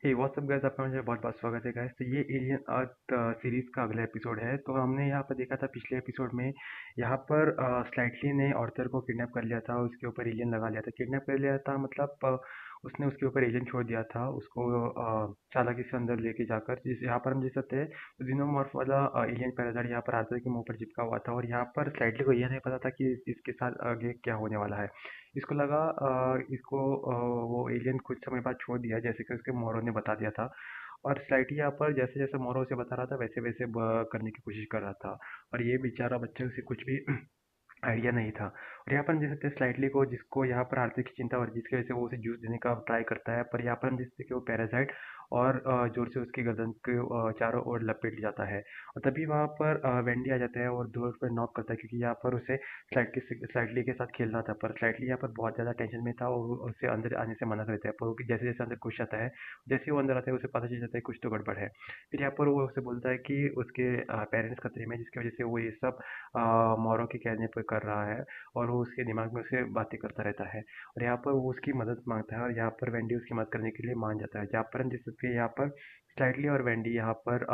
हे WhatsApp guys, आपका मुझे बहुत बहुत स्वागत है गाइस। तो ये एलियन अर्थ सीरीज का अगला एपिसोड है। तो हमने यहाँ पर देखा था पिछले एपिसोड में, यहाँ पर स्लाइटली ने ऑर्थर को किडनैप कर लिया था, उसके ऊपर एलियन लगा लिया था। किडनैप कर लिया था मतलब उसने उसके ऊपर एलियन छोड़ दिया था, उसको चालाकी से अंदर लेके जाकर। जिस यहाँ पर हम देख सकते हैं जीनोमॉर्फ वाला एलियन पैरासाइट यहाँ पर आर्थर के मुंह पर चिपका हुआ था। और यहाँ पर स्लाइटली को यह नहीं पता था कि इसके साथ आगे क्या होने वाला है। इसको लगा इसको वो एलियन कुछ समय बाद छोड़ दिया, जैसे कि उसके मोरो ने बता दिया था। और स्लाइटली यहाँ पर जैसे जैसे मोरो उसे बता रहा था वैसे वैसे करने की कोशिश कर रहा था। और ये बेचारा बच्चे, उसे कुछ भी आइडिया नहीं था। और यहाँ पर हम देख सकते हैं स्लाइटली को, जिसको यहाँ पर आर्थिक की चिंता और जिसकी वजह से वो उसे जूस देने का ट्राई करता है। पर यहाँ पर हम देख सकते हैं कि वो पैरासाइट और जोर से उसकी गर्दन के चारों ओर लपेट जाता है। और तभी वहाँ पर वेंडी आ जाता है और डोर पर नॉक करता है, क्योंकि यहाँ पर उसे स्लाइटली के साथ खेलना था। पर स्लाइटली यहाँ पर बहुत ज़्यादा टेंशन में था और उसे अंदर आने से मना कर देता है। पर वो जैसे जैसे अंदर घुस जाता है, जैसे ही वो अंदर आता है उसे पता चल जाता है कुछ तो गड़बड़ है। फिर यहाँ पर वो उसे बोलता है कि उसके पेरेंट्स खतरे में हैं, जिसकी वजह से वो ये सब मोरो के कहने पर कर रहा है। और वो उसके दिमाग में उसे बातें करता रहता है। और यहाँ पर वो उसकी मदद मांगता है और यहाँ पर वेंडी उसकी मदद करने के लिए मान जाता है। जहाँ पर हम देख सकते हैं यहाँ पर स्लाइटली और वेंडी यहाँ पर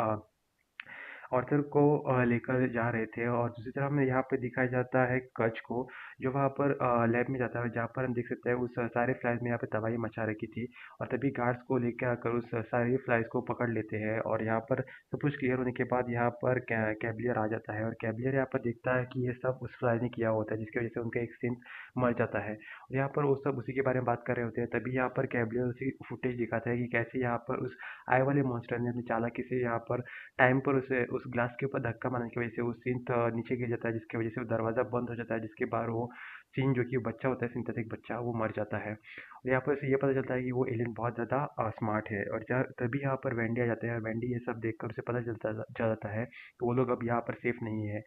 ऑर्थर को लेकर जा रहे थे। और दूसरी तरफ हमें यहाँ पे दिखाया जाता है कच को, जो वहाँ पर लैब में जाता है, जहाँ पर हम देख सकते हैं उस सारे फ्लाइज में यहाँ पे तबाही मचा रखी थी। और तभी गार्ड्स को लेकर आकर उस सारी फ्लाइज को पकड़ लेते हैं। और यहाँ पर सब कुछ क्लियर होने के बाद यहाँ पर कैबलियर आ जाता है। और कैबलियर यहाँ पर देखता है कि ये सब उस फ्लाई ने किया होता है, जिसकी वजह से उनका एक सिंथ मर जाता है। और यहाँ पर वो सब उसी के बारे में बात कर रहे होते हैं। तभी यहाँ पर कैबलियर उसी फुटेज दिखाता है कि कैसे यहाँ पर उस आए वाले मॉन्स्टर ने अपनी चालाकी से यहाँ पर टाइम पर उसे उस ग्लास के ऊपर धक्का मारने की वजह से वो सिंथ नीचे गिर जाता है, जिसकी वजह से वो दरवाज़ा बंद हो जाता है, जिसके बाद वो सीन जो कि बच्चा होता है, सिंथेटिक बच्चा, वो मर जाता है। और यहाँ पर से ये पता चलता है कि वो एलियन बहुत ज़्यादा स्मार्ट है। और तभी यहाँ पर वेंडी आ जाते हैं। और वेंडी ये सब देखकर उसे पता चल जाता है कि वो लोग अब यहाँ पर सेफ नहीं है।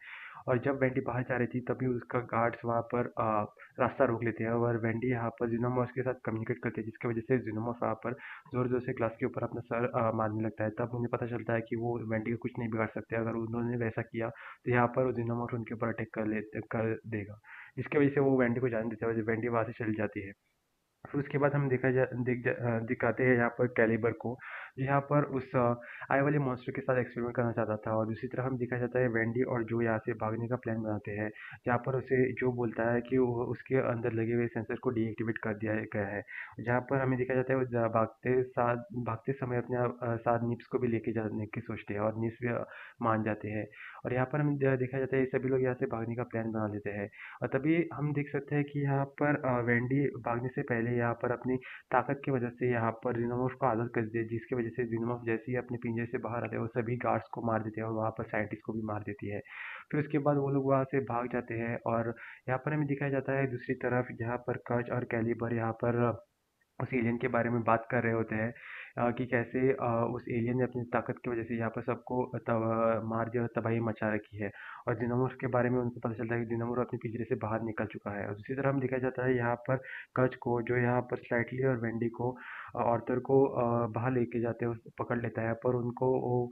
और जब वेंडी बाहर जा रही थी तभी उसका गार्ड्स वहाँ पर रास्ता रोक लेते हैं। और वेंडी यहाँ पर जीनोमॉर्फ के साथ कम्युनिकेट करती है, जिसकी वजह से जीनोमॉर्फ वहाँ पर जोर जोर से ग्लास के ऊपर अपना सर मारने लगता है। तब उन्हें पता चलता है कि वो वेंडी को कुछ नहीं बिगाड़ सकते। अगर उन्होंने वैसा किया तो यहाँ पर जीनोमॉर्फ उनके ऊपर अटैक कर देगा, जिसकी वजह से वो वेंडी को जाने देते हैं और वेंडी वहाँ से चली जाती है। फिर उसके बाद हम दिखाते हैं यहाँ पर कैलिबर को, यहाँ पर उस आए वाले मॉन्स्टर के साथ एक्सपेरिमेंट करना चाहता था। और दूसरी तरफ हम दिखाया जाता है वेंडी और जो यहाँ से भागने का प्लान बनाते हैं, जहाँ पर उसे जो बोलता है कि वो उसके अंदर लगे हुए सेंसर को डीएक्टिवेट कर दिया गया है। जहाँ पर हमें दिखाया जाता है वो भागते समय अपने साथ निप्स को भी लेके जाने की सोचते हैं और निप्स भी मान जाते हैं। और यहाँ पर हमें दिखाया जाता है ये सभी लोग यहाँ से भागने का प्लान बना लेते हैं। और तभी हम देख सकते हैं कि यहाँ पर वेंडी भागने से पहले यहाँ पर अपनी ताकत की वजह से यहाँ पर जीनोमॉर्फ को आज़ाद कर देती है, जिसकी वजह से जीनोमॉर्फ जैसे ही अपने पिंजरे से बाहर आते हैं वो सभी गार्ड्स को मार देते हैं और वहाँ पर साइंटिस्ट को भी मार देती है। फिर उसके बाद वो लोग वहाँ से भाग जाते हैं। और यहाँ पर हमें दिखाया जाता है दूसरी तरफ, जहाँ पर कच और कैलिबर यहाँ पर उस एलियन के बारे में बात कर रहे होते हैं, कि कैसे उस एलियन ने अपनी ताकत की वजह से यहाँ पर सबको मार दिया और तबाही मचा रखी है। और जिनोमोर्फ के बारे में उनको पता चलता है कि जिनोमोर अपने पिंजरे से बाहर निकल चुका है। और दूसरी तरफ हम दिखाया जाता है यहाँ पर कच को, जो यहाँ पर स्लाइटली और वेंडी को ऑर्थर को बाहर लेके जाते हैं, पकड़ लेता है। पर उनको वो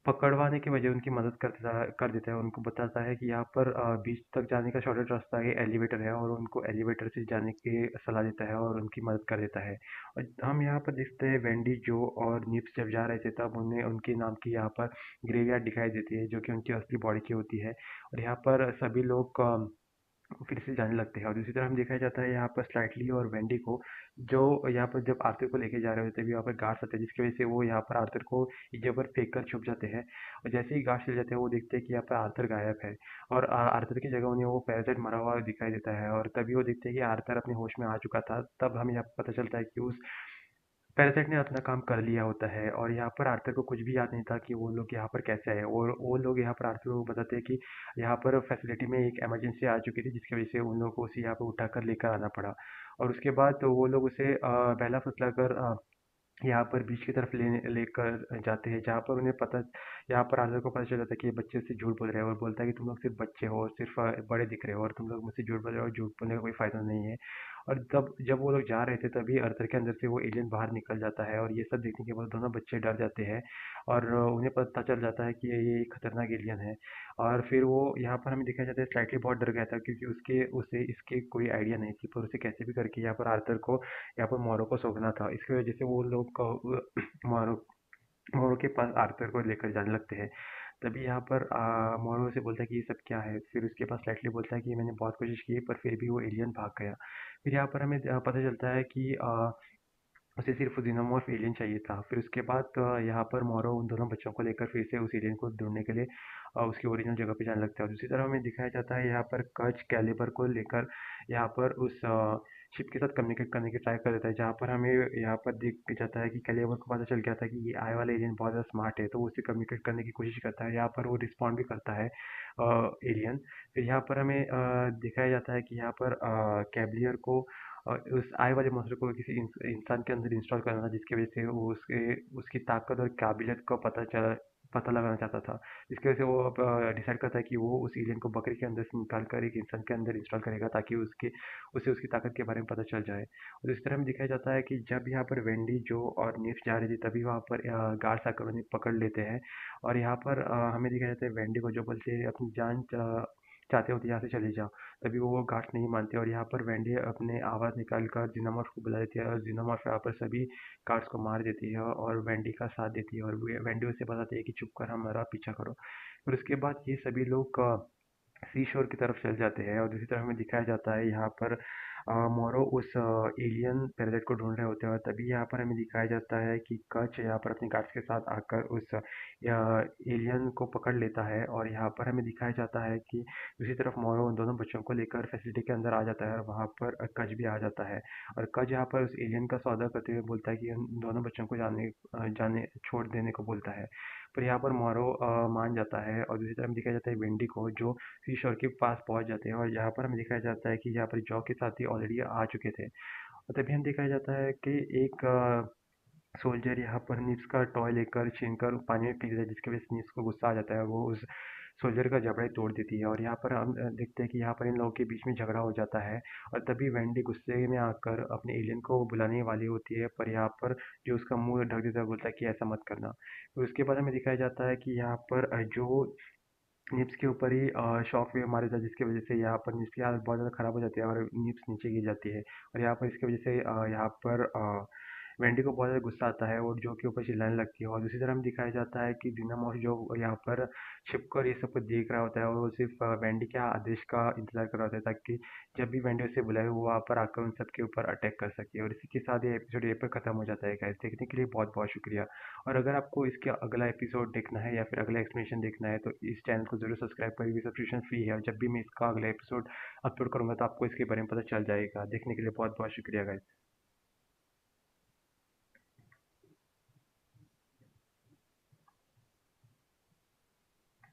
पकड़वाने की वजह उनकी मदद कर देता है। उनको बताता है कि यहाँ पर बीच तक जाने का शॉर्टकट रास्ता ये एलिवेटर है, और उनको एलिवेटर से जाने की सलाह देता है और उनकी मदद कर देता है। और हम यहाँ पर देखते हैं वेंडी, जो और निप्स जब जा रहे थे तब उन्हें उनके नाम की यहाँ पर ग्रेवयार्ड दिखाई देती है, जो कि उनकी असली बॉडी की होती है। और यहाँ पर सभी लोग फिर से जाने लगते हैं। और दूसरी तरफ हम देखा जाता है यहाँ पर स्लाइटली और वेंडी को, जो यहाँ पर जब आर्थर को लेके जा रहे होते हैं तभी यहाँ पर गार्ड्स आते हैं, जिसकी वजह से वो यहाँ पर आर्थर को एक जगह पर फेंक कर छुप जाते हैं। और जैसे ही गार्ड्स चले जाते हैं वो देखते हैं कि यहाँ पर आर्थर गायब है। और आर्थर की जगह उन्हें वो पैरासाइट मरा हुआ दिखाई देता है। और तभी वो देखते हैं कि आर्थर अपने होश में आ चुका था। तब हमें यहाँ पर पता चलता है कि उस पैरासाइट ने अपना काम कर लिया होता है। और यहाँ पर आर्थर को कुछ भी याद नहीं था कि वो लोग यहाँ पर कैसे आए। और वो लोग यहाँ पर आर्थर को बताते हैं कि यहाँ पर फैसिलिटी में एक इमरजेंसी आ चुकी थी, जिसकी वजह से उन लोगों को उसे यहाँ पर उठाकर लेकर आना पड़ा। और उसके बाद तो वो लोग उसे बहला फुसलाकर यहाँ पर बीच की तरफ लेकर जाते हैं, जहाँ पर उन्हें पता यहाँ पर आर्थर को पता चल जाता है कि ये बच्चे उससे झूठ बोल रहे हैं। और बोलता है कि तुम लोग सिर्फ बच्चे हो और सिर्फ बड़े दिख रहे हो, और तुम लोग मुझसे झूठ बोल रहे हो और झूठ बोलने का कोई फ़ायदा नहीं है। और तब जब वो लोग जा रहे थे तभी अर्थर के अंदर से वो एलियन बाहर निकल जाता है और ये सब देखने के बाद दोनों बच्चे डर जाते हैं और उन्हें पता चल जाता है कि ये एक खतरनाक एलियन है। और फिर वो यहाँ पर हमें दिखाया जाता है स्लाइटली बहुत डर गया था क्योंकि उसके उसे इसके कोई आइडिया नहीं थी, पर उसे कैसे भी करके यहाँ पर आर्थर को यहाँ पर मोरो को सोचना था। इसकी वजह से वो लोग मोरो मोरो के पास आर्थर को लेकर जाने लगते हैं। तभी यहाँ पर मोरो से बोलता है कि ये सब क्या है। फिर उसके पास स्लाइटली बोलता है कि मैंने बहुत कोशिश की पर फिर भी वो एलियन भाग गया। फिर यहाँ पर हमें पता चलता है कि उसे सिर्फ जीनोमॉर्फ एलियन चाहिए था। फिर उसके बाद यहाँ पर मोरो उन दोनों बच्चों को लेकर फिर से उस एलियन को ढूंढने के लिए उसकी ओरिजिनल जगह पे जाने लगता है। और दूसरी तरफ हमें दिखाया जाता है यहाँ पर कच कैलिबर को लेकर यहाँ पर उस शिप के साथ कम्युनिकेट करने की ट्राई कर देता है, जहाँ पर हमें यहाँ पर दिख जाता है कि कैलिबर को पता चल गया था कि ये आए वाला एलियन बहुत ज़्यादा स्मार्ट है, तो वो उससे कम्युनिकेट करने की कोशिश करता है। यहाँ पर वो रिस्पॉन्ड भी करता है एलियन। फिर यहाँ पर हमें दिखाया जाता है कि यहाँ पर कैवलियर को उस आए वाले मॉन्स्टर को किसी इंसान के अंदर इंस्टॉल करना था, जिसकी वजह से वो उसकी ताकत और काबिलियत को पता लगाना चाहता था। जिसकी वजह से वो अब डिसाइड करता है कि वो उस एलियन को बकरी के अंदर से निकाल कर एक इंसान के अंदर इंस्टॉल करेगा, ताकि उसे उसकी ताकत के बारे में पता चल जाए। और इस तरह में दिखाया जाता है कि जब यहाँ पर वेंडी जो और निप्स जा रही थी तभी वहाँ पर गार्ड्स आकर उन्हें पकड़ लेते हैं। और यहाँ पर हमें दिखाया जाता है वेंडी को जो बोलते हैं अपनी जान चाहते हो तो यहाँ से चले जाओ। तभी वो गार्ड्स नहीं मानते और यहाँ पर वेंडी अपने आवाज़ निकाल कर जीनोमॉर्फ को बुला देती है और जीनोमॉर्फ यहाँ पर सभी गार्ड्स को मार देती है और वेंडी का साथ देती है और वेंडी उसे बताती है कि चुप कर हमारा पीछा करो। फिर उसके बाद ये सभी लोग सी शोर की तरफ चल जाते हैं और दूसरी तरफ हमें दिखाया जाता है यहाँ पर मोरो उस एलियन पैरेट को ढूंढ रहे होते हैं और तभी यहाँ पर हमें दिखाया जाता है कि कच यहाँ पर अपने गार्ड्स के साथ आकर उस एलियन को पकड़ लेता है। और यहाँ पर हमें दिखाया जाता है कि दूसरी तरफ मोरो उन दोनों बच्चों को लेकर फैसिलिटी के अंदर आ जाता है और वहाँ पर कच भी आ जाता है। और कच यहाँ पर उस एलियन का सौदा करते हुए बोलता है कि उन दोनों बच्चों को जाने छोड़ देने को बोलता है। पर यहाँ पर मोरो मान जाता है और दूसरी तरफ दिखाया जाता है वेंडी को, जो सीशोर के पास पहुंच जाते हैं और यहाँ पर हमें दिखाया जाता है कि यहाँ पर जॉ के साथी ऑलरेडी आ चुके थे। और तभी हम दिखाया जाता है कि एक सोल्जर यहाँ पर निप्स का टॉय लेकर छीनकर पानी में फेंक देता है, जिसकी वजह से निप्स को गुस्सा आ जाता है और वो उस सोल्जर का जबड़ा ही तोड़ देती है। और यहाँ पर हम देखते हैं कि यहाँ पर इन लोगों के बीच में झगड़ा हो जाता है और तभी वेंडी गुस्से में आकर अपने एलियन को बुलाने वाली होती है, पर यहाँ पर जो उसका मुंह ढक देता है बोलता है कि ऐसा मत करना। तो उसके बाद हमें दिखाया जाता है कि यहाँ पर जो निप्स के ऊपर ही शॉक वेव मारा था, जिसकी वजह से यहाँ पर निप्स की हालत बहुत ज़्यादा ख़राब हो जाती है और निप्स नीचे गिर जाती है। और यहाँ पर इसकी वजह से यहाँ पर वेंडी को बहुत ज़्यादा गुस्सा आता है और जो के ऊपर चिल्लाने लगती है। और दूसरी तरफ हमें दिखाया जाता है कि डिनामॉस जो यहाँ पर छिपकर ये सब कुछ देख रहा होता है और वो सिर्फ वेंडी के आदेश का इंतजार कर रहा होता है, ताकि जब भी वेंडी उसे बुलाए वो वहाँ पर आकर उन सब के ऊपर अटैक कर सके। और इसी के साथ ये एपिसोड यहीं पर ख़त्म हो जाता है गाइस। देखने के लिए बहुत बहुत शुक्रिया। और अगर आपको इसका अगला एपिसोड देखना है या फिर अगला एक्सप्लेनेशन देखना है तो इस चैनल को ज़रूर सब्सक्राइब करिए, सब्सक्रिप्शन फ्री है और जब भी मैं इसका अगला एपिसोड अपलोड करूँगा तो आपको इसके बारे में पता चल जाएगा। देखने के लिए बहुत बहुत शुक्रिया गाइस।